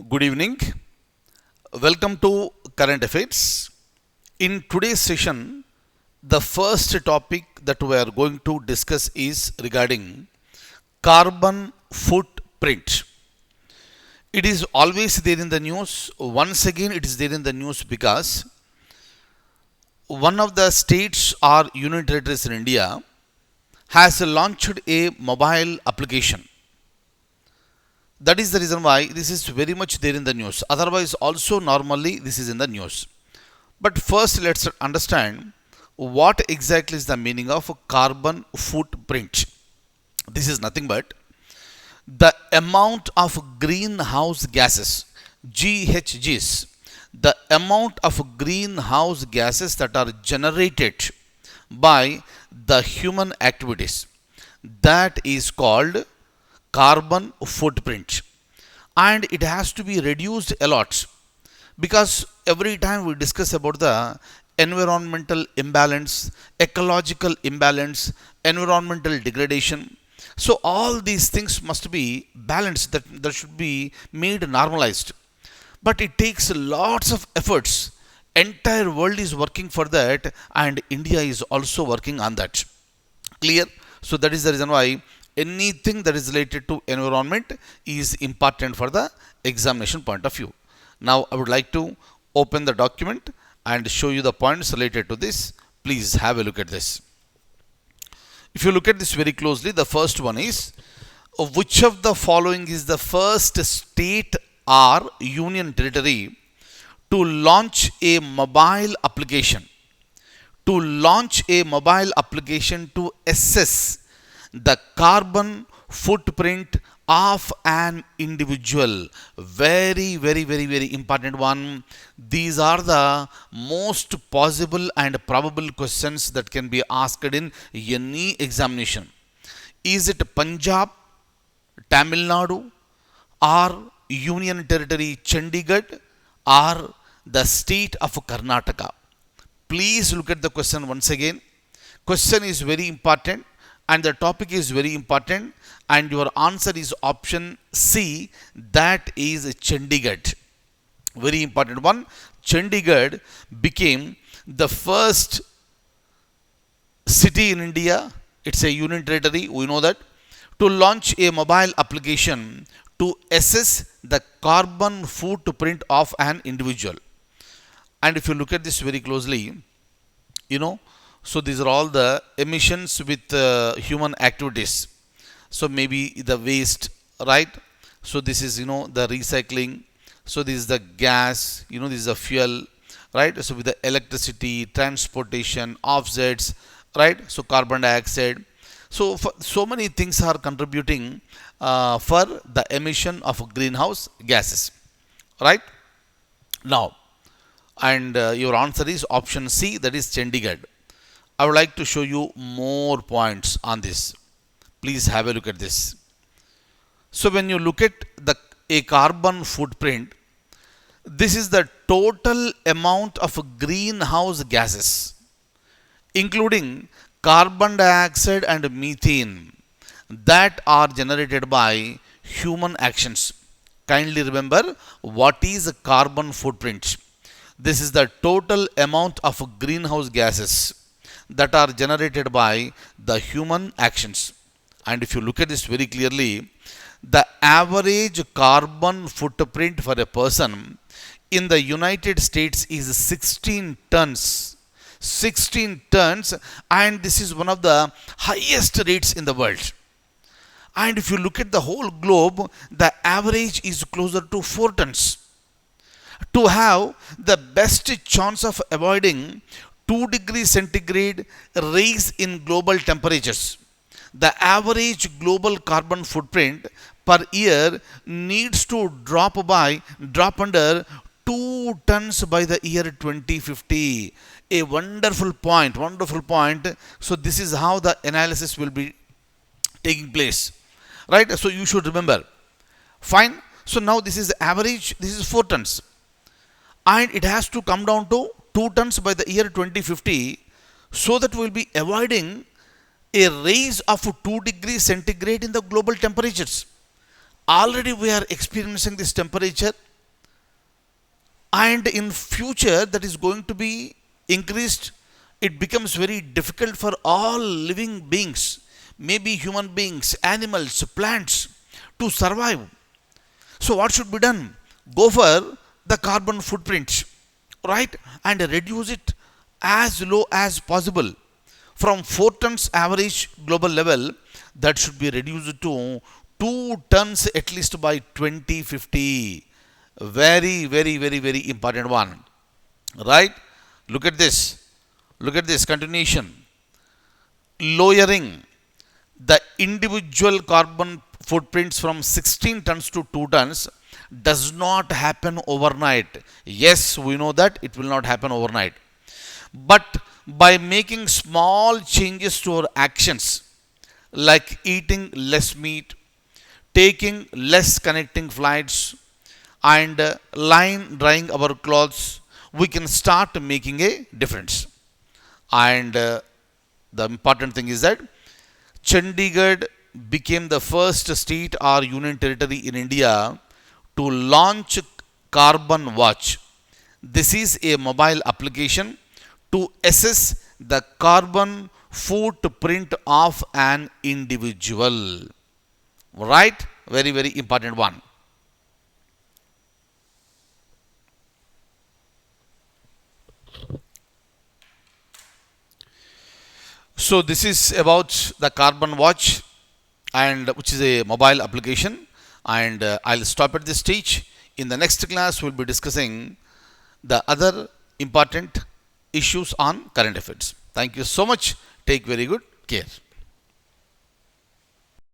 Good evening. Welcome to Current Affairs. In today's session, the first topic that we are going to discuss is regarding carbon footprint. It is always there in the news. Once again, it is there in the news because one of the states or union territories in India has launched a mobile application. That is the reason why this is very much there in the news. Otherwise, also normally this is in the news. But first, let's understand what exactly is the meaning of carbon footprint. This is nothing but the amount of greenhouse gases, GHGs, the amount of greenhouse gases that are generated by the human activities. That is called carbon footprint. And it has to be reduced a lot because every time we discuss about the environmental imbalance, ecological imbalance, environmental degradation, so all these things must be balanced, that should be made normalized. But it takes lots of efforts. Entire world is working for that, and India is also working on that. Clear? So that is the reason why anything that is related to environment is important for the examination point of view. Now I would like to open the document and show you the points related to this. Please have a look at this. If you look at this very closely, the first one is which of the following is the first state or union territory to launch a mobile application? To launch a mobile application to assess the carbon footprint of an individual. Very important one. These are the most possible and probable questions that can be asked in any examination. Is it Punjab, Tamil Nadu, or Union Territory Chandigarh, or the state of Karnataka? Please look at the question once again. Question is very important and the topic is very important, and your answer is option C, that is Chandigarh. Very important one. Chandigarh became the first city in India, it's a union territory, we know that, to launch a mobile application to assess the carbon footprint of an individual. And if you look at this very closely, so these are all the emissions with human activities. So maybe the waste, right? So this is, the recycling. So this is the gas, this is the fuel, right? So with the electricity, transportation, offsets, right? So carbon dioxide. So so many things are contributing for the emission of greenhouse gases, right? Now, and your answer is option C, that is Chandigarh. I would like to show you more points on this. Please have a look at this. So when you look at a carbon footprint, this is the total amount of greenhouse gases, including carbon dioxide and methane, that are generated by human actions. Kindly remember what is a carbon footprint. This is the total amount of greenhouse gases that are generated by the human actions. And if you look at this very clearly, the average carbon footprint for a person in the United States is 16 tons. 16 tons, and this is one of the highest rates in the world. And if you look at the whole globe, the average is closer to 4 tons. To have the best chance of avoiding 2 degrees centigrade rise in global temperatures, the average global carbon footprint per year needs to drop under 2 tons by the year 2050. A wonderful point. So this is how the analysis will be taking place, right? So you should remember. Fine. So now this is the average. This is 4 tons. And it has to come down to 2 tons by the year 2050, so that we will be avoiding a rise of 2 degrees centigrade in the global temperatures. Already we are experiencing this temperature and in future that is going to be increased. It becomes very difficult for all living beings, maybe human beings, animals, plants, to survive. So what should be done? Go for the carbon footprint, right, and reduce it as low as possible. From 4 tons average global level, that should be reduced to 2 tons at least by 2050. Very, very, very, very important one, right? Look at this. Look at this continuation. Lowering the individual carbon footprints from 16 tons to 2 tons does not happen overnight. Yes, we know that it will not happen overnight. But by making small changes to our actions, like eating less meat, taking less connecting flights, and line drying our clothes, we can start making a difference. And the important thing is that Chandigarh became the first state or union territory in India to launch Carbon Watch. This is a mobile application to assess the carbon footprint of an individual. Right? Very, very important one. So this is about the Carbon Watch, and which is a mobile application. And I'll stop at this stage. In the next class, we'll be discussing the other important issues on current affairs. Thank you so much. Take very good care.